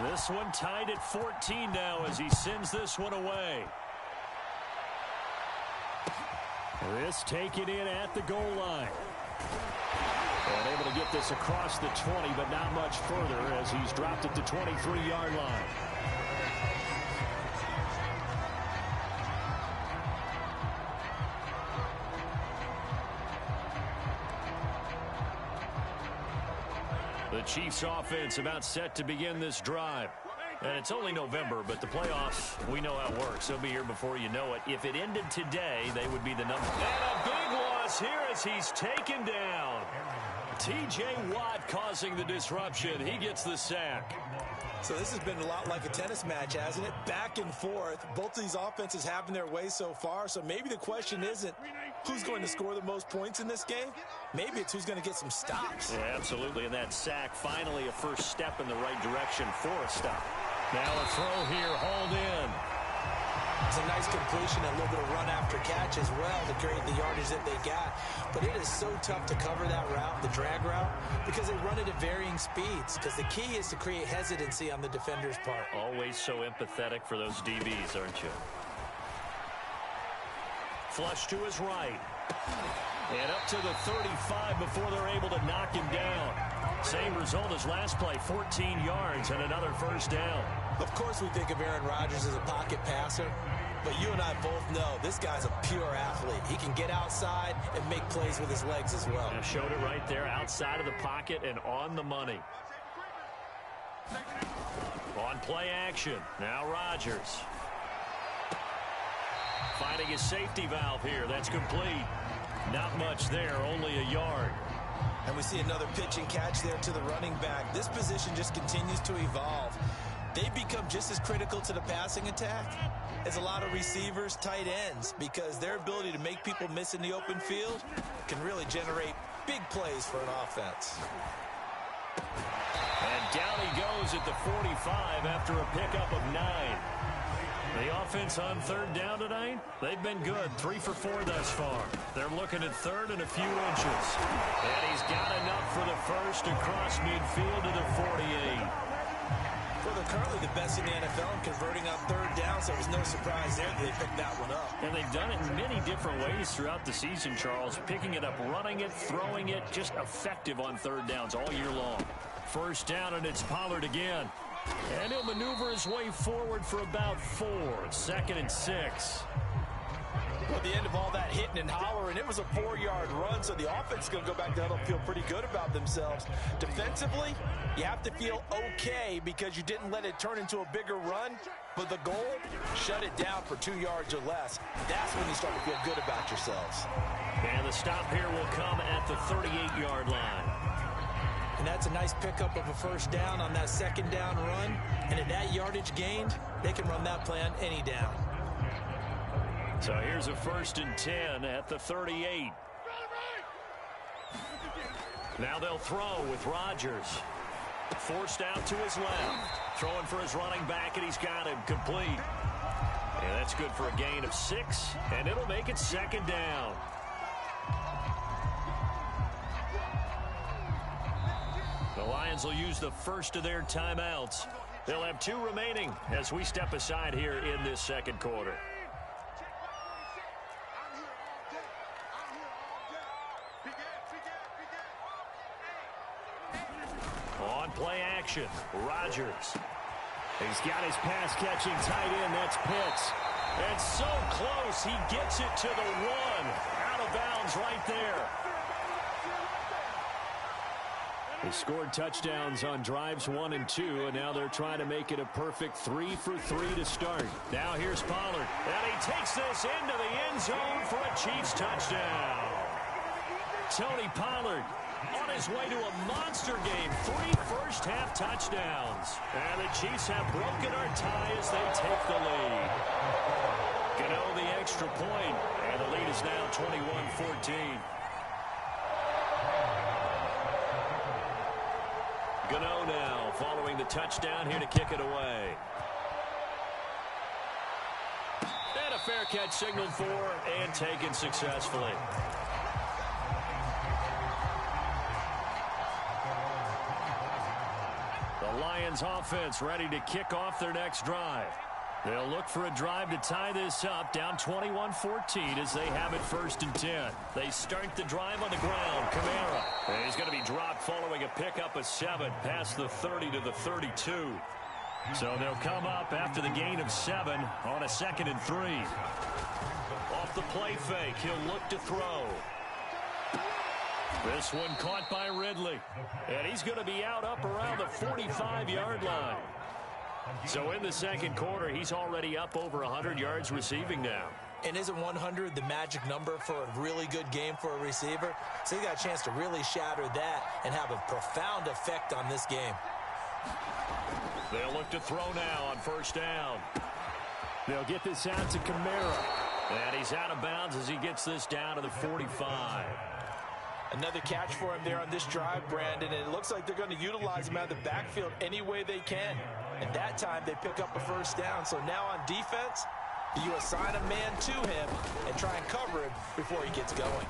This one tied at 14 now as he sends this one away. This taken in at the goal line. And able to get this across the 20, but not much further as he's dropped at the 23-yard line. The Chiefs offense about set to begin this drive. And it's only November, but the playoffs, we know how it works. They'll be here before you know it. If it ended today, they would be the number. And a big loss here as he's taken down. T.J. Watt causing the disruption. He gets the sack. So this has been a lot like a tennis match, hasn't it? Back and forth. Both of these offenses having their way so far. So maybe the question isn't who's going to score the most points in this game. Maybe it's who's going to get some stops. Yeah, absolutely. And that sack, finally a first step in the right direction for a stop. Now a throw here, hauled in. It's a nice completion, a little bit of run after catch as well to create the yardage that they got. But it is so tough to cover that route, the drag route, because they run it at varying speeds. Because the key is to create hesitancy on the defender's part. Always so empathetic for those DBs, aren't you? Flush to his right. And up to the 35 before they're able to knock him down. Same result as last play, 14 yards and another first down. Of course we think of Aaron Rodgers as a pocket passer, but you and I both know this guy's a pure athlete. He can get outside and make plays with his legs as well. And showed it right there, outside of the pocket and on the money. On play action, now Rodgers. Finding his safety valve here, that's complete. Not much there, only a yard. And we see another pitch and catch there to the running back. This position just continues to evolve. They become just as critical to the passing attack as a lot of receivers, tight ends, because their ability to make people miss in the open field can really generate big plays for an offense. And down he goes at the 45 after a pickup of 9. The offense on third down tonight, they've been good. 3 for 4 thus far. They're looking at third and a few inches. And he's got enough for the first across midfield to the 48. Well, they're currently the best in the NFL in converting on third down, so it was no surprise there that they picked that one up. And they've done it in many different ways throughout the season, Charles. Picking it up, running it, throwing it, just effective on third downs all year long. First down, and it's Pollard again. And he'll maneuver his way forward for about 4. 2nd and 6. Well, at the end of all that hitting and hollering, it was a 4-yard run, so the offense is going to go back to huddle and feel pretty good about themselves. Defensively, you have to feel okay because you didn't let it turn into a bigger run, but the goal, shut it down for 2 yards or less. That's when you start to feel good about yourselves. And the stop here will come at the 38-yard line. And that's a nice pickup of a first down on that second down run. And at that yardage gained, they can run that play on any down. So here's a 1st and 10 at the 38. Now they'll throw with Rodgers. Forced out to his left. Throwing for his running back, and he's got him complete. And that's good for a gain of 6, and it'll make it 2nd down. The Lions will use the first of their timeouts. They'll have 2 remaining as we step aside here in this second quarter. On play action, Rodgers. He's got his pass-catching tight end, that's Pitts. And so close, he gets it to the 1. Out of bounds right there. They scored touchdowns on drives 1 and 2, and now they're trying to make it a perfect 3 for 3 to start. Now here's Pollard, and he takes this into the end zone for a Chiefs touchdown. Tony Pollard on his way to a monster game, 3 first-half touchdowns. And the Chiefs have broken our tie as they take the lead. Gano the extra point, and the lead is now 21-14. Gano now following the touchdown here to kick it away. And a fair catch signaled for and taken successfully. The The Lions offense ready to kick off their next drive. They'll look for a drive to tie this up, down 21-14 as they have it 1st and 10. They start the drive on the ground. Kamara. And he's going to be dropped following a pickup of 7 past the 30 to the 32. So they'll come up after the gain of 7 on a 2nd and 3. Off the play fake, he'll look to throw. This one caught by Ridley. And he's going to be out up around the 45-yard line. So in the 2nd quarter, he's already up over 100 yards receiving now. And isn't 100 the magic number for a really good game for a receiver? So he got a chance to really shatter that and have a profound effect on this game. They'll look to throw now on 1st down. They'll get this out to Kamara. And he's out of bounds as he gets this down to the 45. Another catch for him there on this drive, Brandon, and it looks like they're going to utilize him out of the backfield any way they can. And that time they pick up a 1st down. So now on defense, you assign a man to him and try and cover him before he gets going.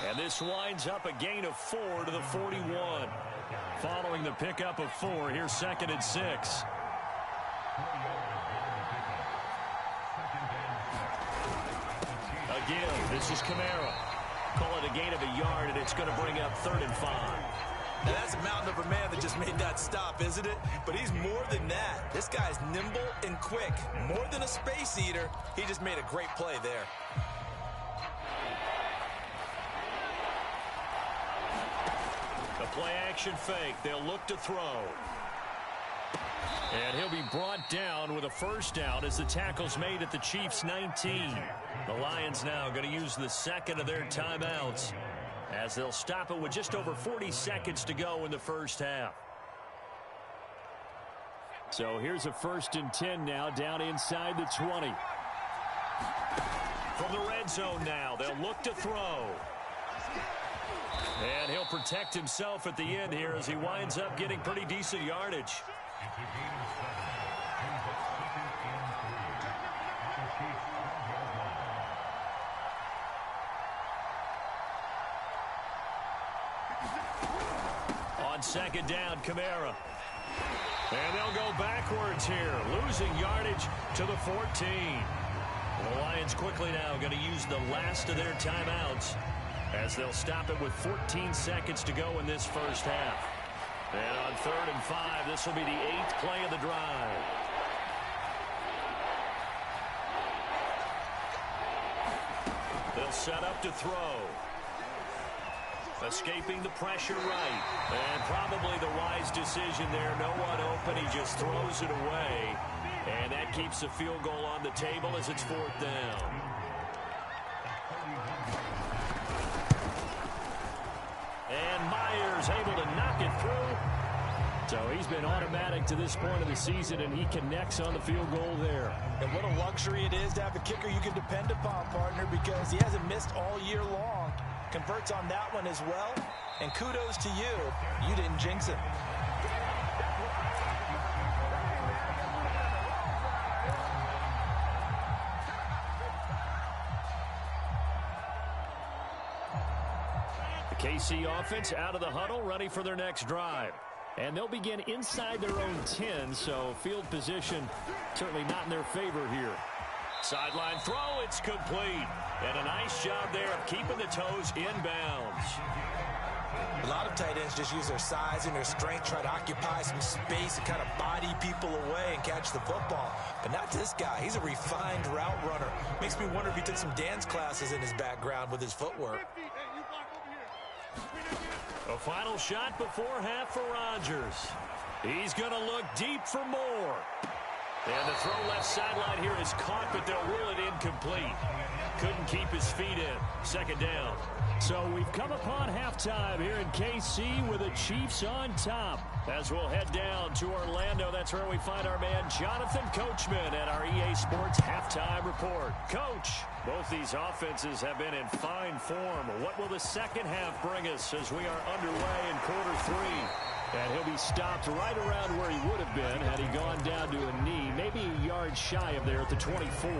And this winds up a gain of 4 to the 41. Following the pickup of 4, here's 2nd and 6. Again, this is Kamara. Call it a gain of a yard, and it's going to bring up 3rd and 5. Now that's a mountain of a man that just made that stop, isn't it? But he's more than that. This guy's nimble and quick. More than a space eater, he just made a great play there. A play-action fake. They'll look to throw. And he'll be brought down with a 1st down as the tackle's made at the Chiefs' 19. The Lions now going to use the 2nd of their timeouts as they'll stop it with just over 40 seconds to go in the 1st half. So here's a 1st and 10 now down inside the 20. From the red zone now, they'll look to throw. And he'll protect himself at the end here as he winds up getting pretty decent yardage. On 2nd down, Kamara. And they'll go backwards here, losing yardage to the 14. The Lions quickly now going to use the last of their timeouts as they'll stop it with 14 seconds to go in this 1st half. And on 3rd and 5, this will be the 8th play of the drive. They'll set up to throw. Escaping the pressure right. And probably the wise decision there. No one open. He just throws it away. And that keeps the field goal on the table as it's 4th down. And Myers able to knock it through. So he's been automatic to this point of the season, and he connects on the field goal there. And what a luxury it is to have a kicker you can depend upon, partner, because he hasn't missed all year long. Converts on that one as well. And kudos to you. You didn't jinx it. The KC offense out of the huddle, ready for their next drive. And they'll begin inside their own 10, so field position certainly not in their favor here. Sideline throw, it's complete. And a nice job there of keeping the toes inbounds. A lot of tight ends just use their size and their strength, try to occupy some space and kind of body people away and catch the football. But not this guy. He's a refined route runner. Makes me wonder if he took some dance classes in his background with his footwork. A final shot before half for Rodgers. He's going to look deep for more. And the throw left sideline here is caught, but they'll rule it incomplete. Couldn't keep his feet in. 2nd down. So we've come upon halftime here in KC with the Chiefs on top. As we'll head down to Orlando, that's where we find our man Jonathan Coachman at our EA Sports Halftime Report. Coach, both these offenses have been in fine form. What will the 2nd half bring us as we are underway in quarter 3? And he'll be stopped right around where he would have been had he gone down to a knee, maybe a yard shy of there at the 24.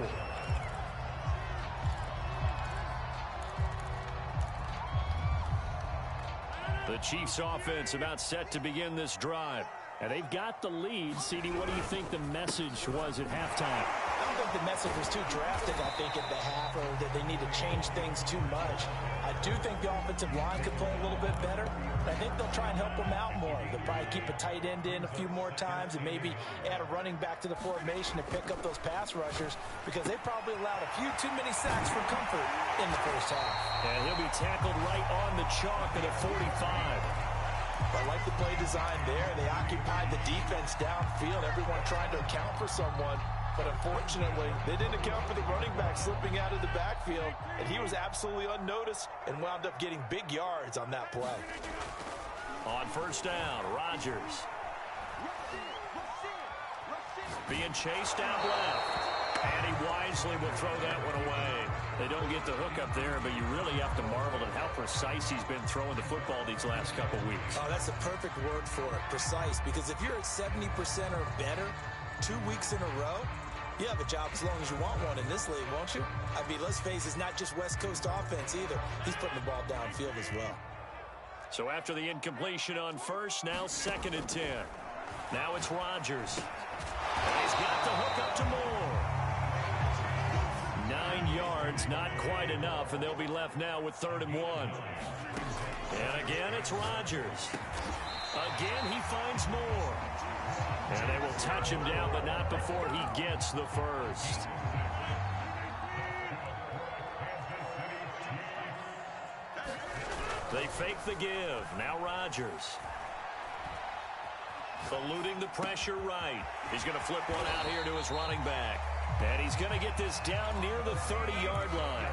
The Chiefs offense about set to begin this drive. And they've got the lead. CD, what do you think the message was at halftime? I don't think the message was too drastic, I think, at the half, or that they need to change things too much. I do think the offensive line could play a little bit better. I think they'll try and help them out more. They'll probably keep a tight end in a few more times and maybe add a running back to the formation to pick up those pass rushers, because they probably allowed a few too many sacks for comfort in the first half. And he'll be tackled right on the chalk at a 45. I like the play design there. They occupied the defense downfield, everyone trying to account for someone. But unfortunately, they didn't account for the running back slipping out of the backfield, and he was absolutely unnoticed and wound up getting big yards on that play. On first down, Rodgers. Being chased out left. And he wisely will throw that one away. They don't get the hook up there, but you really have to marvel at how precise he's been throwing the football these last couple weeks. Oh, that's a perfect word for it, precise, because if you're at 70% or better 2 weeks in a row, you have a job as long as you want one in this league, won't you? I mean, let's face it, it's not just West Coast offense either. He's putting the ball downfield as well. So after the incompletion on first, now 2nd and 10. Now it's Rodgers. And he's got the hook up to Moore. 9 yards, not quite enough, and they'll be left now with 3rd and 1. And again, it's Rodgers. Again, he finds Moore. And they will touch him down, but not before he gets the first. They fake the give. Now Rodgers. Eluding the pressure right. He's going to flip one out here to his running back. And he's going to get this down near the 30-yard line.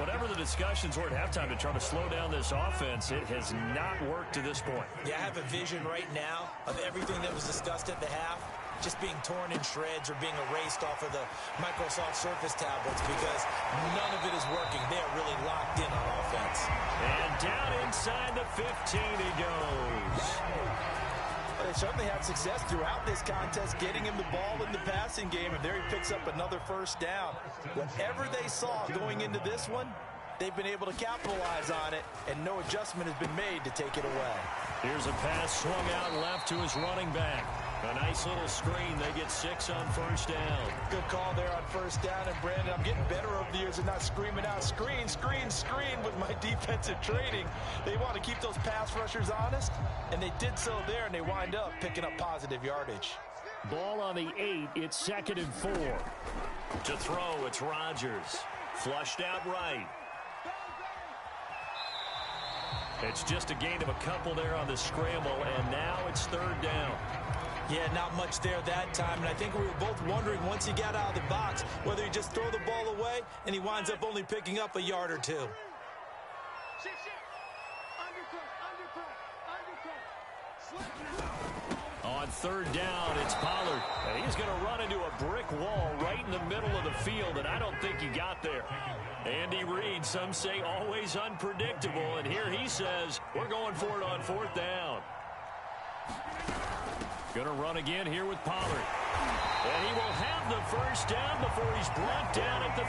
Whatever the discussions were at halftime to try to slow down this offense, it has not worked to this point. Yeah, I have a vision right now of everything that was discussed at the half just being torn in shreds or being erased off of the Microsoft Surface tablets, because none of it is working. They are really locked in on offense. And down inside the 15 he goes. They certainly had success throughout this contest getting him the ball in the passing game, and there he picks up another first down. Whatever they saw going into this one, they've been able to capitalize on it, and no adjustment has been made to take it away. Here's a pass swung out left to his running back. A nice little screen. They get 6 on first down. Good call there on first down. And, Brandon, I'm getting better over the years and not screaming out, screen, screen, screen with my defensive training. They want to keep those pass rushers honest, and they did so there, and they wind up picking up positive yardage. Ball on the 8. It's 2nd and 4. To throw, it's Rodgers. Flushed out right. It's just a gain of a couple there on the scramble, and now it's 3rd down. Yeah, not much there that time, and I think we were both wondering once he got out of the box whether he just throw the ball away, and he winds up only picking up a yard or two. On 3rd down, it's Pollard. And he's going to run into a brick wall right in the middle of the field, and I don't think he got there. Andy Reid, some say always unpredictable, and here he says, we're going for it on 4th down. Going to run again here with Pollard. And he will have the first down before he's brought down at the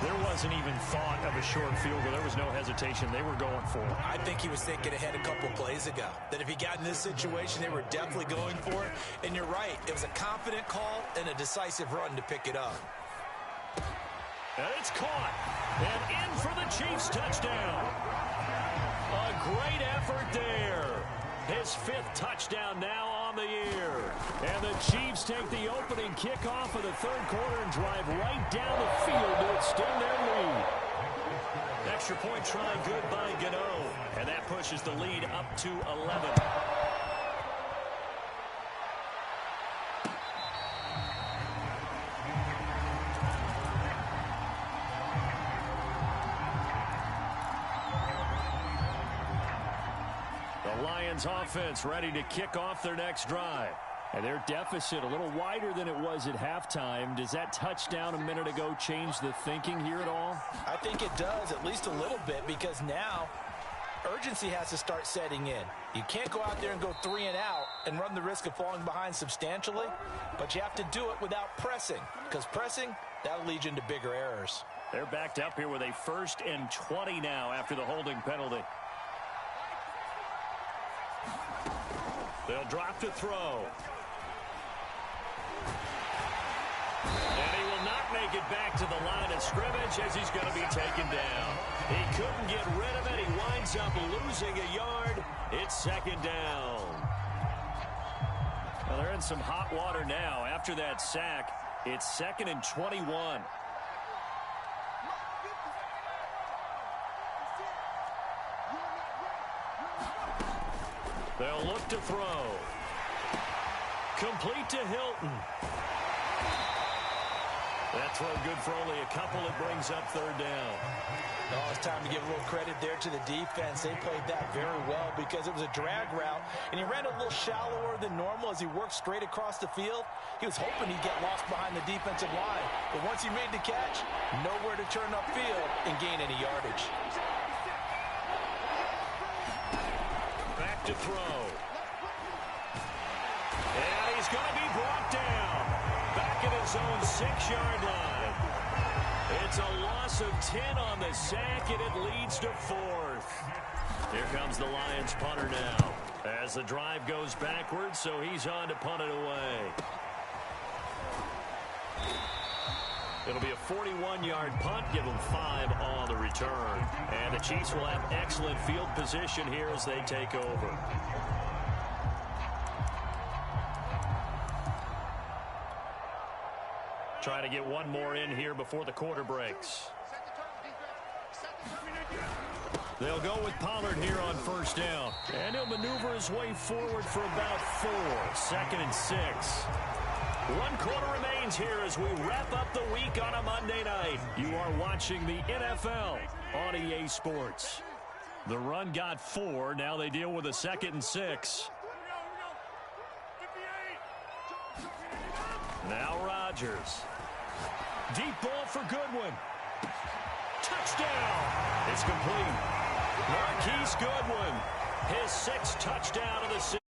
3. There wasn't even thought of a short field goal. There was no hesitation. They were going for it. I think he was thinking ahead a couple plays ago, that if he got in this situation, they were definitely going for it. And you're right. It was a confident call and a decisive run to pick it up. And it's caught. And in for the Chiefs touchdown. A great effort there. His 5th touchdown now on the year. And the Chiefs take the opening kickoff of the 3rd quarter and drive right down the field to extend their lead. Extra point try good by Gano. And that pushes the lead up to 11. Lions offense ready to kick off their next drive. And their deficit a little wider than it was at halftime. Does that touchdown a minute ago change the thinking here at all? I think it does, at least a little bit, because now urgency has to start setting in. You can't go out there and go 3 and out and run the risk of falling behind substantially, but you have to do it without pressing, because pressing, that'll lead you into bigger errors. They're backed up here with a 1st and 20 now after the holding penalty. They'll drop to throw. And he will not make it back to the line of scrimmage as he's going to be taken down. He couldn't get rid of it. He winds up losing a yard. It's second down. Well, they're in some hot water now. After that sack, it's 2nd and 21. They'll look to throw. Complete to Hilton. That throw good for only a couple. It brings up third down. Oh, it's time to give a little credit there to the defense. They played that very well because it was a drag route, and he ran a little shallower than normal as he worked straight across the field. He was hoping he'd get lost behind the defensive line, but once he made the catch, nowhere to turn upfield and gain any yardage. Back to throw. And he's going to be brought down. Back at his own 6-yard line. It's a loss of 10 on the sack, and it leads to 4th. Here comes the Lions punter now. As the drive goes backwards, so he's on to punt it away. It'll be a 41-yard punt, give them 5 on the return. And the Chiefs will have excellent field position here as they take over. Try to get one more in here before the quarter breaks. They'll go with Pollard here on first down. And he'll maneuver his way forward for about 4. 2nd and 6. 1 quarter remains here as we wrap up the week on a Monday night. You are watching the NFL on EA Sports. The run got 4. Now they deal with a 2nd and 6. Now Rodgers. Deep ball for Goodwin. Touchdown. It's complete. Marquise Goodwin. His 6th touchdown of the season.